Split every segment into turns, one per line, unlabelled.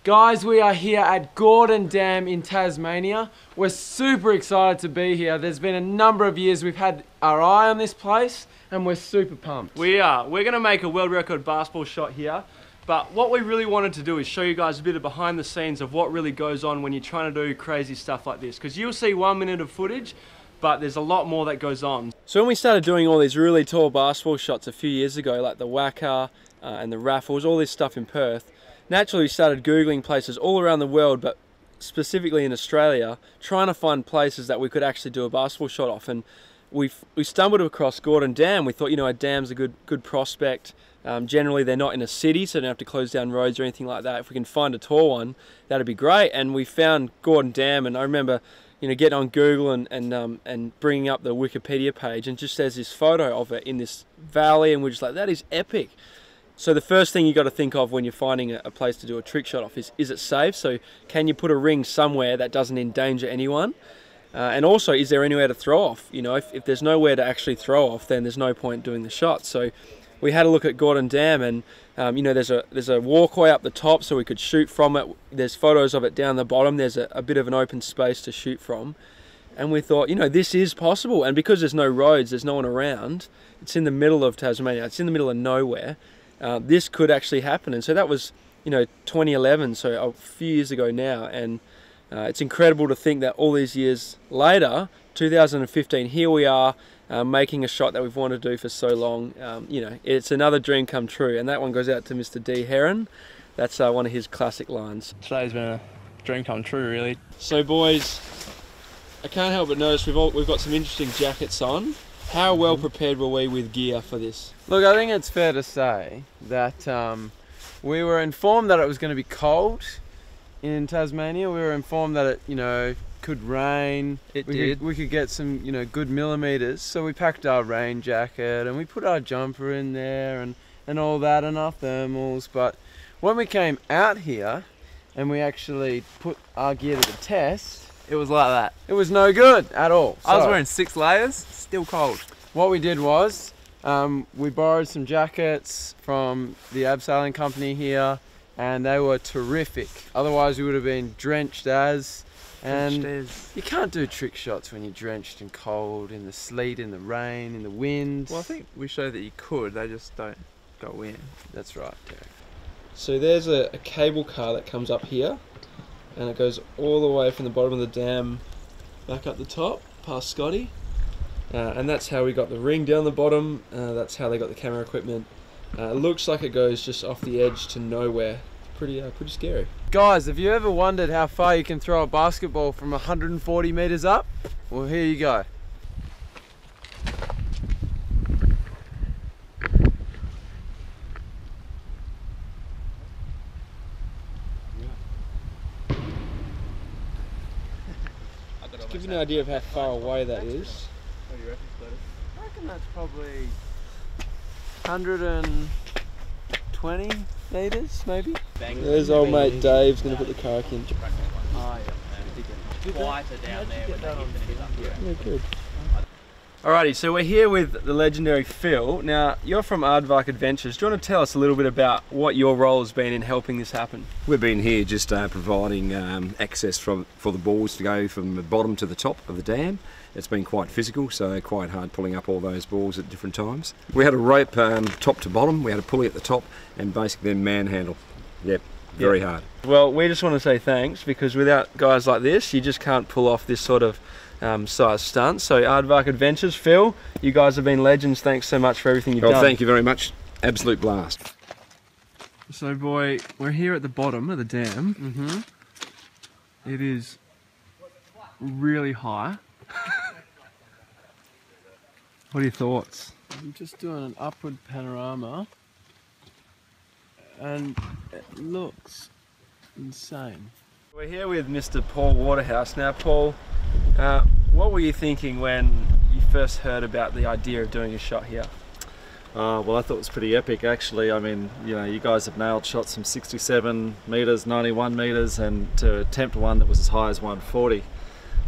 Guys, we are here at Gordon Dam in Tasmania. We're super excited to be here. There's been a number of years we've had our eye on this place and we're super pumped.
We are. We're going to make a world record basketball shot here. But what we really wanted to do is show you guys a bit of behind the scenes of what really goes on when you're trying to do crazy stuff like this. Because you'll see 1 minute of footage, but there's a lot more that goes on. So when we started doing all these really tall basketball shots a few years ago, like the Wacker and the Raffles, all this stuff in Perth, naturally we started Googling places all around the world, but specifically in Australia, trying to find places that we could actually do a basketball shot off. And we stumbled across Gordon Dam. We thought, you know, a dam's a good prospect. Generally they're not in a city, so they don't have to close down roads or anything like that. If we can find a tall one, that'd be great. And we found Gordon Dam, and I remember, you know, getting on Google and bringing up the Wikipedia page, and just there's this photo of it in this valley, and we're just like, that is epic. So the first thing you got to think of when you're finding a place to do a trick shot off is it safe? So can you put a ring somewhere that doesn't endanger anyone? And also, is there anywhere to throw off? You know, if there's nowhere to actually throw off, then there's no point doing the shot. So we had a look at Gordon Dam, and you know, there's a walkway up the top so we could shoot from it. There's photos of it down the bottom. There's a bit of an open space to shoot from. And we thought, you know, this is possible. And because there's no roads, there's no one around, it's in the middle of Tasmania, it's in the middle of nowhere, this could actually happen. And so that was, you know, 2011, so a few years ago now. And it's incredible to think that all these years later, 2015, here we are, making a shot that we've wanted to do for so long. You know, it's another dream come true, and that one goes out to Mr. D. Heron. That's one of his classic lines.
Today's been a dream come true, really.
So boys, I can't help but notice we've got some interesting jackets on. How well prepared were we with gear for this?
Look, I think it's fair to say that we were informed that it was going to be cold in Tasmania. We were informed that it, you know, could rain. We could get some, you know, good millimeters. So we packed our rain jacket and we put our jumper in there and all that, and our thermals. But when we came out here and we actually put our gear to the test,
It was like that.
it was no good at all.
I was
So
wearing 6 layers, still cold.
what we did was we borrowed some jackets from the abseiling company here, and they were terrific. Otherwise we would have been drenched as. And you can't do trick shots when you're drenched and cold, in the sleet, in the rain, in the wind.
Well, I think we showed that you could, they just don't go in.
That's right, Derek.
So there's a cable car that comes up here, and it goes all the way from the bottom of the dam back up the top, past Scotty. And that's how we got the ring down the bottom. That's how they got the camera equipment. It looks like it goes just off the edge to nowhere. Pretty scary.
Guys, have you ever wondered how far you can throw a basketball from 140 meters up? Well, here you go.
To give you an idea of how far away that is.
What do you reckon, Splutter?
I reckon that's probably 120 meters, maybe.
There's old mate Dave's going to put the car in.
Oh, yeah.
Quieter down there when they hit the up here.
Yeah, good. Alrighty, so we're here with the legendary Phil. Now, you're from Aardvark Adventures. Do you want to tell us a little bit about what your role has been in helping this happen?
We've been here just providing access for the balls to go from the bottom to the top of the dam. It's been quite physical, so quite hard pulling up all those balls at different times. We had a rope top to bottom, we had a pulley at the top, and basically then manhandle. Yep, very hard.
Well, we just want to say thanks, because without guys like this, you just can't pull off this sort of size stunt. So Aardvark Adventures, Phil, you guys have been legends. Thanks so much for everything you've done.
Thank you very much. Absolute blast.
So boy, we're here at the bottom of the dam. It is really high. What are your thoughts?
I'm just doing an upward panorama, and it looks insane.
We're here with Mr. Paul Waterhouse. Now, Paul, what were you thinking when you first heard about the idea of doing a shot here?
Well, I thought it was pretty epic, actually. I mean, you know, you guys have nailed shots from 67 metres, 91 metres, and to attempt one that was as high as 140.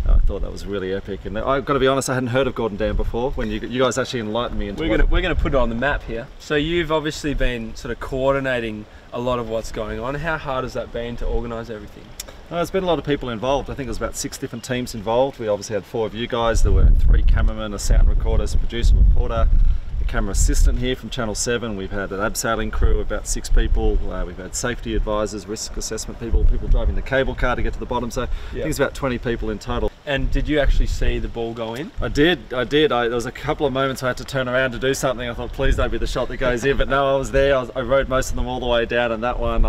I thought that was really epic, and I've got to be honest, I hadn't heard of Gordon Dam before. When you guys actually enlightened me into
we're gonna put it on the map here. So you've obviously been sort of coordinating a lot of what's going on. How hard has that been to organise everything?
There's been a lot of people involved. I think there's about 6 different teams involved. We obviously had 4 of you guys. There were 3 cameramen, a sound recorder, a producer, reporter, a camera assistant here from Channel 7. We've had an abseiling crew of about 6 people. We've had safety advisors, risk assessment people driving the cable car to get to the bottom. So I think it's about 20 people in total.
And did you actually see the ball go in?
I did. There was a couple of moments I had to turn around to do something. I thought, please don't be the shot that goes in. But no, I was there. I rode most of them all the way down, and that one,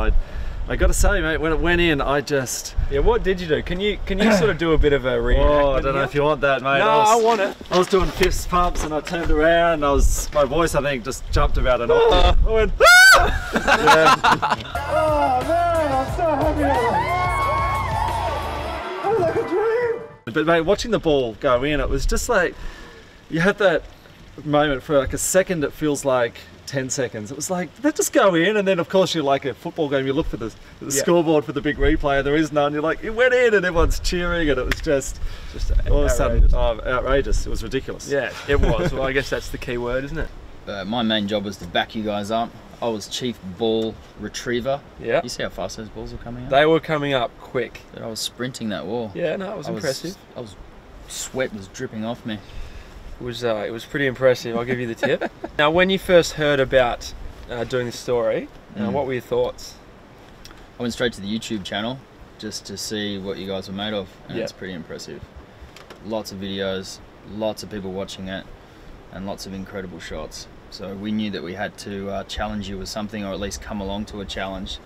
I got to say, mate, when it went in, I just...
Yeah, what did you do? Can you sort of do a bit of a reenactment?
Oh, I don't know if you want that, mate.
No, I want it.
I was doing fist pumps and I turned around. My voice, I think, just jumped about an octave. I went, ah! Yeah. Oh man, I'm so happy. That was like a dream. But mate, watching the ball go in, it was just like, you had that moment for like a second. It feels like 10 seconds. It was like, did that just go in? And then of course you're like a football game, you look for the scoreboard for the big replay, there is none. You're like, it went in, and everyone's cheering, and it was just all of a sudden outrageous. It was ridiculous.
Yeah, it was. Well, I guess that's the key word, isn't it?
My main job was to back you guys up. I was chief ball retriever.
Yeah.
You see how fast those balls were coming up?
They were coming up quick.
But I was sprinting that wall.
Yeah, no, it was impressive.
Sweat was dripping off me.
It was pretty impressive, I'll give you the tip. Now, when you first heard about doing this story, what were your thoughts?
I went straight to the YouTube channel just to see what you guys were made of, and it's pretty impressive. Lots of videos, lots of people watching it, and lots of incredible shots. So we knew that we had to challenge you with something, or at least come along to a challenge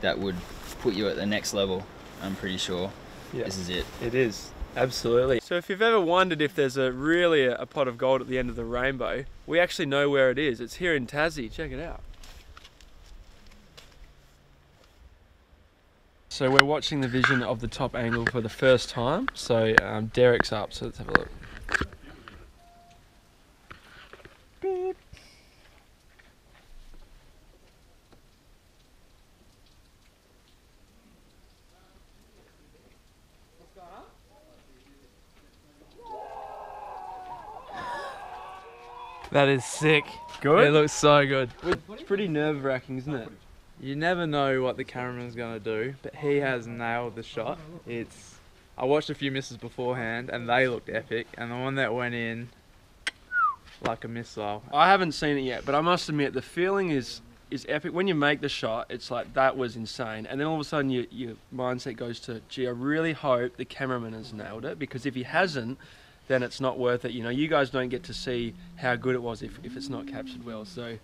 that would put you at the next level. I'm pretty sure this is it.
It is. Absolutely. So if you've ever wondered if there's really a pot of gold at the end of the rainbow, we actually know where it is. It's here in Tassie. Check it out. So we're watching the vision of the top angle for the first time. So Derek's up, so let's have a look. Beep.
That is sick.
Good?
It looks so good.
It's pretty nerve-wracking, isn't it?
You never know what the cameraman's gonna do, but he has nailed the shot. I watched a few misses beforehand and they looked epic, and the one that went in like a missile.
I haven't seen it yet, but I must admit the feeling is epic. When you make the shot, it's like, that was insane, and then all of a sudden your mindset goes to, gee, I really hope the cameraman has nailed it, because if he hasn't, then it's not worth it. You know, you guys don't get to see how good it was if it's not captured well. So,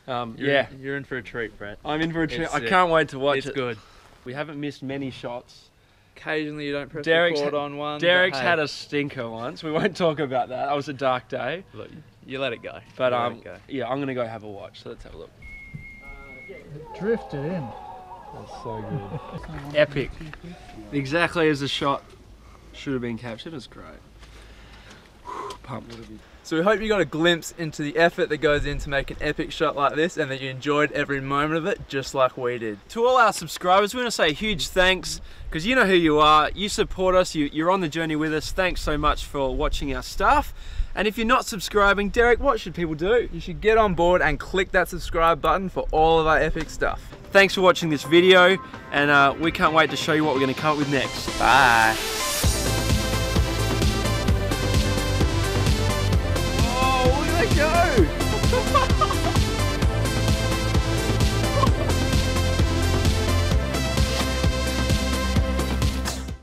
You're in for a treat, Brett.
I'm in for a treat. I can't wait to watch it.
It's good.
We haven't missed many shots.
Occasionally you don't press
Derek's
record on one.
Derek's had a stinker once. We won't talk about that. That was a dark day.
Look, you let it go.
But yeah, I'm gonna go have a watch. So let's have a look.
It drifted in.
That's so good. Epic. Exactly as the shot should have been captured. It's great. Pumped.
So we hope you got a glimpse into the effort that goes in to make an epic shot like this, and that you enjoyed every moment of it just like we did.
To all our subscribers, we want to say a huge thanks, because you know who you are. You support us, you're on the journey with us. Thanks so much for watching our stuff. And if you're not subscribing, Derek, what should people do?
You should get on board and click that subscribe button for all of our epic stuff.
Thanks for watching this video, and we can't wait to show you what we're going to come up with next.
Bye.